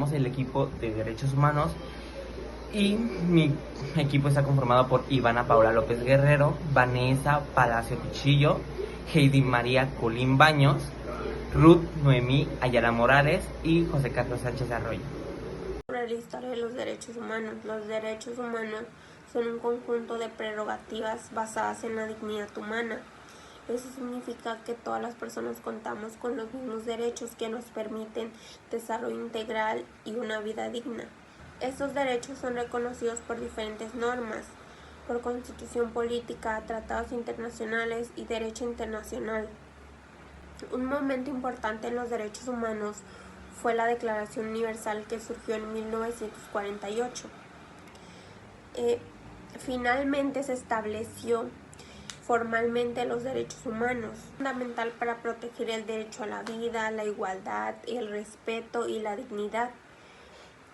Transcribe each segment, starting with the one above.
somos el equipo de Derechos Humanos y mi equipo está conformado por Ivana Paula López Guerrero, Vanessa Palacio Cuchillo, Heidi María Colín Baños, Ruth Noemí Ayala Morales y José Carlos Sánchez Arroyo. Sobre la historia de los derechos humanos. Los derechos humanos son un conjunto de prerrogativas basadas en la dignidad humana. Eso significa que todas las personas contamos con los mismos derechos que nos permiten desarrollo integral y una vida digna. Estos derechos son reconocidos por diferentes normas, por constitución política, tratados internacionales y derecho internacional. Un momento importante en los derechos humanos fue la Declaración Universal que surgió en 1948. Finalmente se estableció formalmente los derechos humanos, fundamental para proteger el derecho a la vida, la igualdad, el respeto y la dignidad.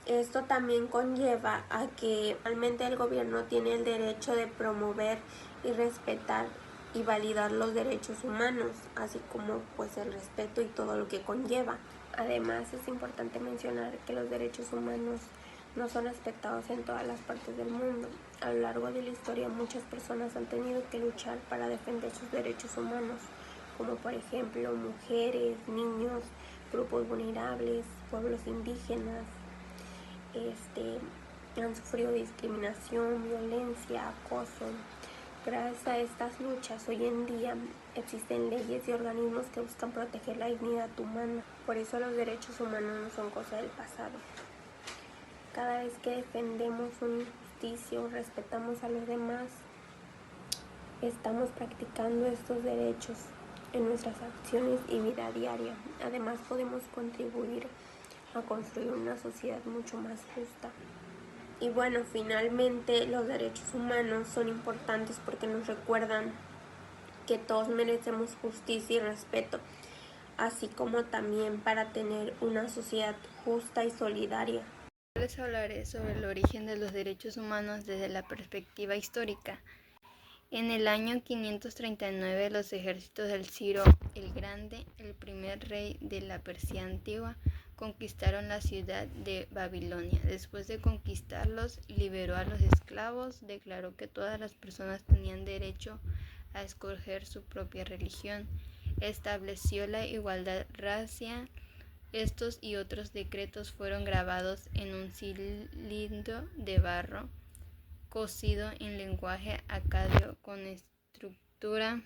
Esto también conlleva a que realmente el gobierno tiene el derecho de promover y respetar y validar los derechos humanos, así como pues el respeto y todo lo que conlleva. Además, es importante mencionar que los derechos humanos no son respetados en todas las partes del mundo. A lo largo de la historia, muchas personas han tenido que luchar para defender sus derechos humanos, como por ejemplo mujeres, niños, grupos vulnerables, pueblos indígenas. Han sufrido discriminación, violencia, acoso. Gracias a estas luchas, hoy en día existen leyes y organismos que buscan proteger la dignidad humana. Por eso los derechos humanos no son cosa del pasado. Cada vez que defendemos una injusticia o respetamos a los demás, estamos practicando estos derechos en nuestras acciones y vida diaria. Además, podemos contribuir a construir una sociedad mucho más justa. Y bueno, finalmente los derechos humanos son importantes porque nos recuerdan que todos merecemos justicia y respeto, así como también para tener una sociedad justa y solidaria. Les hablaré sobre el origen de los derechos humanos desde la perspectiva histórica. En el año 539, los ejércitos del Ciro el Grande, el primer rey de la Persia antigua, conquistaron la ciudad de Babilonia. Después de conquistarlos, liberó a los esclavos, declaró que todas las personas tenían derecho a escoger su propia religión, estableció la igualdad racial. Estos y otros decretos fueron grabados en un cilindro de barro cocido en lenguaje acadio con estructura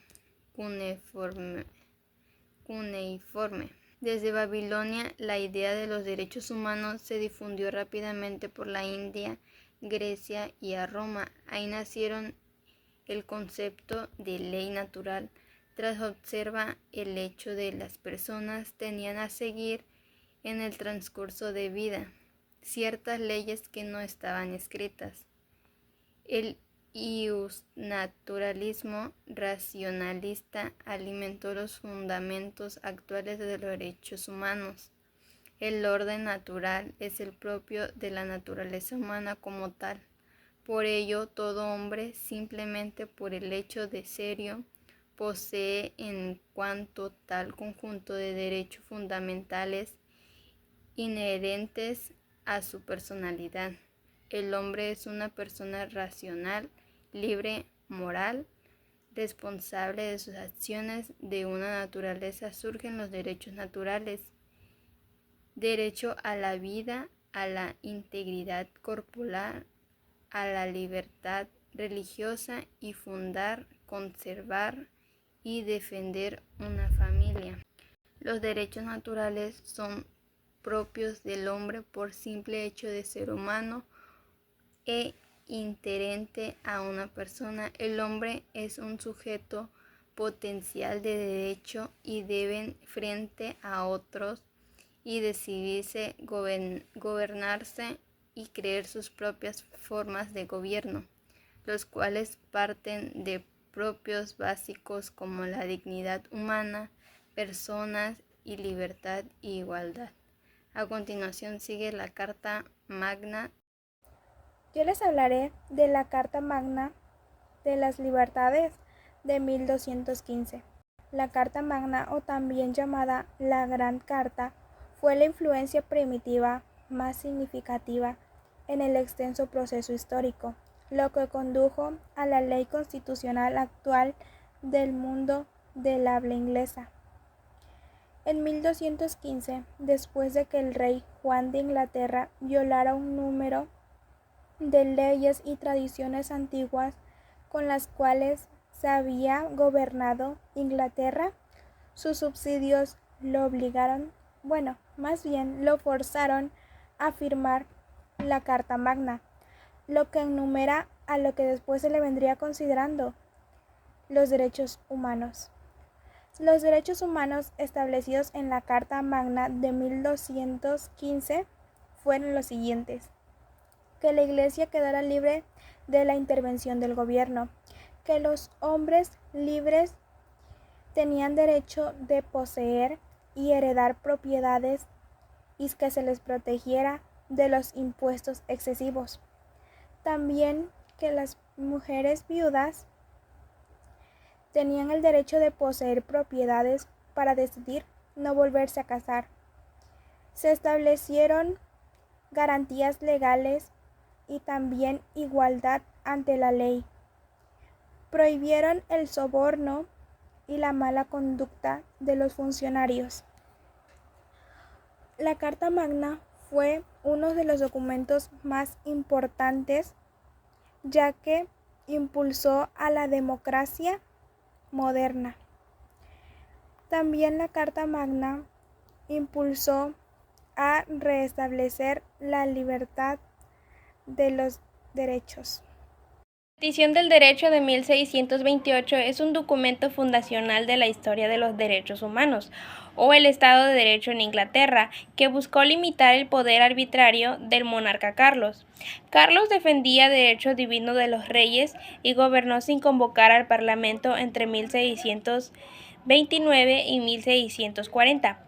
cuneiforme. Desde Babilonia, la idea de los derechos humanos se difundió rápidamente por la India, Grecia y a Roma. Ahí nacieron el concepto de ley natural. Tras observar el hecho de las personas tenían a seguir en el transcurso de vida ciertas leyes que no estaban escritas. El iusnaturalismo racionalista alimentó los fundamentos actuales de los derechos humanos. El orden natural es el propio de la naturaleza humana como tal. Por ello, todo hombre, simplemente por el hecho de serlo, posee en cuanto tal conjunto de derechos fundamentales inherentes a su personalidad. El hombre es una persona racional, libre, moral, responsable de sus acciones. De una naturaleza surgen los derechos naturales: derecho a la vida, a la integridad corporal, a la libertad religiosa y fundar, conservar y defender una familia. Los derechos naturales son propios del hombre por simple hecho de ser humano e inherente a una persona. El hombre es un sujeto potencial de derecho y debe frente a otros y decidirse gobernarse y crear sus propias formas de gobierno, los cuales parten de propios básicos como la dignidad humana, personas y libertad e igualdad. A continuación sigue la Carta Magna. Yo les hablaré de la Carta Magna de las Libertades de 1215. La Carta Magna, o también llamada la Gran Carta, fue la influencia primitiva más significativa en el extenso proceso histórico, lo que condujo a la ley constitucional actual del mundo del habla inglesa. En 1215, después de que el rey Juan de Inglaterra violara un número de leyes y tradiciones antiguas con las cuales se había gobernado Inglaterra, sus subsidios lo obligaron, más bien lo forzaron a firmar la Carta Magna, lo que enumera a lo que después se le vendría considerando los derechos humanos. Los derechos humanos establecidos en la Carta Magna de 1215 fueron los siguientes: que la Iglesia quedara libre de la intervención del gobierno, que los hombres libres tenían derecho de poseer y heredar propiedades y que se les protegiera de los impuestos excesivos. También que las mujeres viudas tenían el derecho de poseer propiedades para decidir no volverse a casar. Se establecieron garantías legales y también igualdad ante la ley. Prohibieron el soborno y la mala conducta de los funcionarios. La Carta Magna fue uno de los documentos más importantes, ya que impulsó a la democracia moderna. También la Carta Magna impulsó a restablecer la libertad de los derechos. La Petición del Derecho de 1628 es un documento fundacional de la historia de los derechos humanos, o el Estado de Derecho en Inglaterra, que buscó limitar el poder arbitrario del monarca Carlos. Carlos defendía el derecho divino de los reyes y gobernó sin convocar al Parlamento entre 1629 y 1640.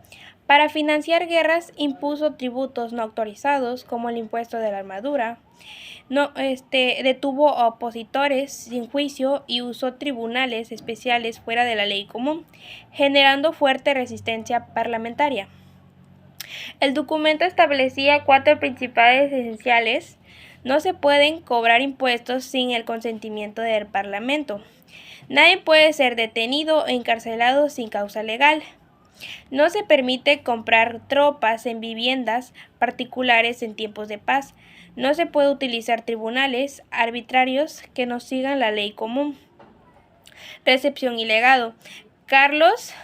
Para financiar guerras impuso tributos no autorizados, como el impuesto de la armadura. Detuvo a opositores sin juicio y usó tribunales especiales fuera de la ley común, generando fuerte resistencia parlamentaria. El documento establecía 4 principios esenciales. No se pueden cobrar impuestos sin el consentimiento del Parlamento. Nadie puede ser detenido o encarcelado sin causa legal. No se permite comprar tropas en viviendas particulares en tiempos de paz. No se puede utilizar tribunales arbitrarios que no sigan la ley común. Recepción y legado. Carlos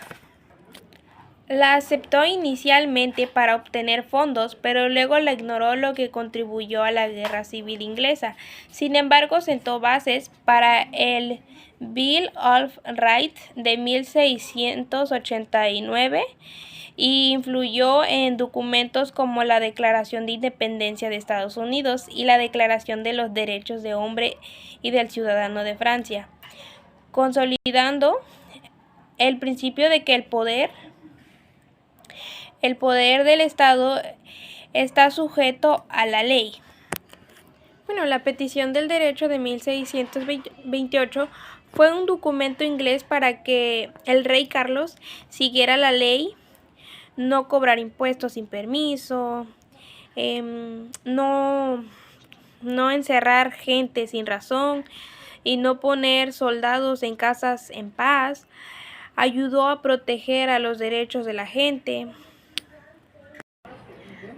la aceptó inicialmente para obtener fondos, pero luego la ignoró, lo que contribuyó a la Guerra Civil Inglesa. Sin embargo, sentó bases para el Bill of Rights de 1689 y influyó en documentos como la Declaración de Independencia de Estados Unidos y la Declaración de los Derechos del Hombre y del Ciudadano de Francia, consolidando el principio de que el poder del Estado está sujeto a la ley. La Petición del Derecho de 1628 fue un documento inglés para que el rey Carlos siguiera la ley, no cobrar impuestos sin permiso, no encerrar gente sin razón y no poner soldados en casas en paz. Ayudó a proteger a los derechos de la gente.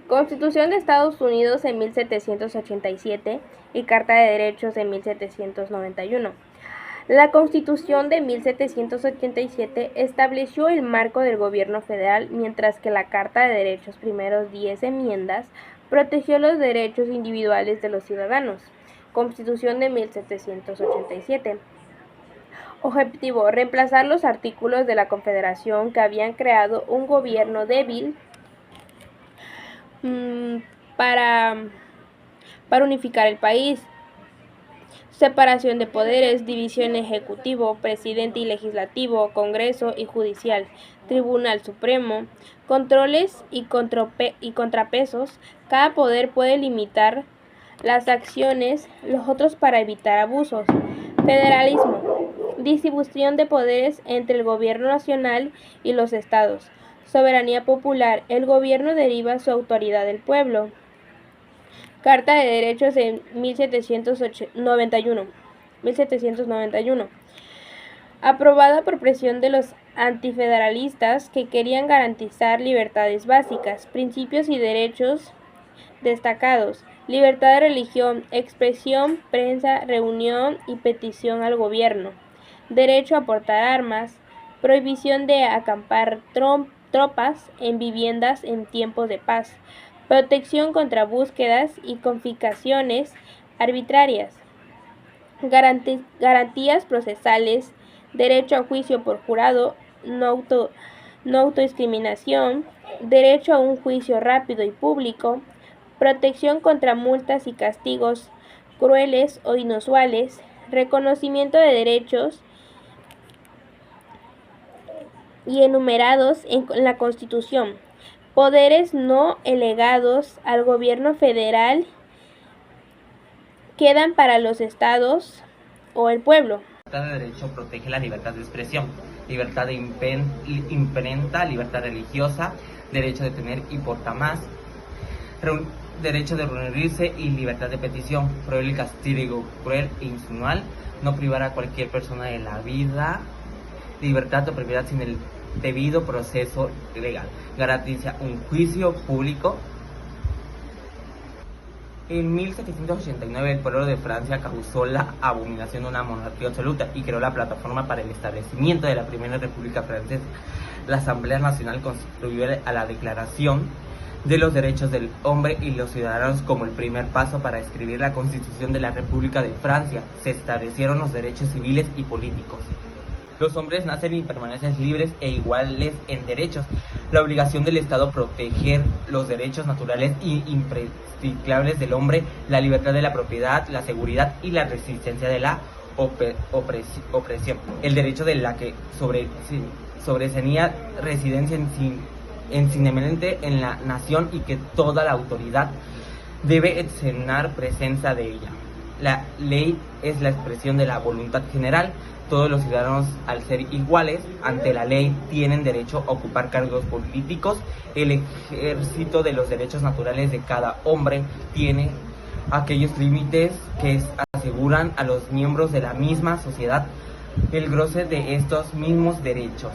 Constitución de Estados Unidos en 1787 y Carta de Derechos en 1791. La Constitución de 1787 estableció el marco del gobierno federal, mientras que la Carta de Derechos, primeros 10 enmiendas, protegió los derechos individuales de los ciudadanos. Constitución de 1787. Objetivo: reemplazar los artículos de la Confederación que habían creado un gobierno débil para unificar el país. Separación de poderes, división ejecutivo, presidente y legislativo, Congreso y judicial, Tribunal Supremo, controles y contrapesos. Cada poder puede limitar las acciones, los otros para evitar abusos. Federalismo, distribución de poderes entre el gobierno nacional y los estados. Soberanía popular, el gobierno deriva su autoridad del pueblo. Carta de Derechos de 1791, aprobada por presión de los antifederalistas que querían garantizar libertades básicas, principios y derechos destacados: libertad de religión, expresión, prensa, reunión y petición al gobierno, derecho a portar armas, prohibición de acampar tropas en viviendas en tiempos de paz, protección contra búsquedas y confiscaciones arbitrarias, garantías procesales, derecho a juicio por jurado, no autodiscriminación, derecho a un juicio rápido y público, protección contra multas y castigos crueles o inusuales, reconocimiento de derechos y enumerados en la Constitución, poderes no delegados al gobierno federal quedan para los estados o el pueblo. La libertad de derecho protege la libertad de expresión, libertad de imprenta, libertad religiosa, derecho de tener y portar más, derecho de reunirse y libertad de petición, prohíbe el castigo cruel e inhuman, no privar a cualquier persona de la vida, libertad o propiedad sin el debido proceso legal, garantiza un juicio público. En 1789 el pueblo de Francia causó la abominación de una monarquía absoluta y creó la plataforma para el establecimiento de la primera república francesa. La Asamblea Nacional constituyó a la Declaración de los Derechos del Hombre y los Ciudadanos como el primer paso para escribir la Constitución de la República de Francia. Se establecieron los derechos civiles y políticos. Los hombres nacen y permanecen libres e iguales en derechos. La obligación del Estado proteger los derechos naturales e imprescriptibles del hombre, la libertad de la propiedad, la seguridad y la resistencia de la opresión. El derecho de la que sobreseía residencia eminente en la nación y que toda la autoridad debe externar presencia de ella. La ley es la expresión de la voluntad general. Todos los ciudadanos, al ser iguales ante la ley, tienen derecho a ocupar cargos políticos. El ejército de los derechos naturales de cada hombre tiene aquellos límites que aseguran a los miembros de la misma sociedad el goce de estos mismos derechos.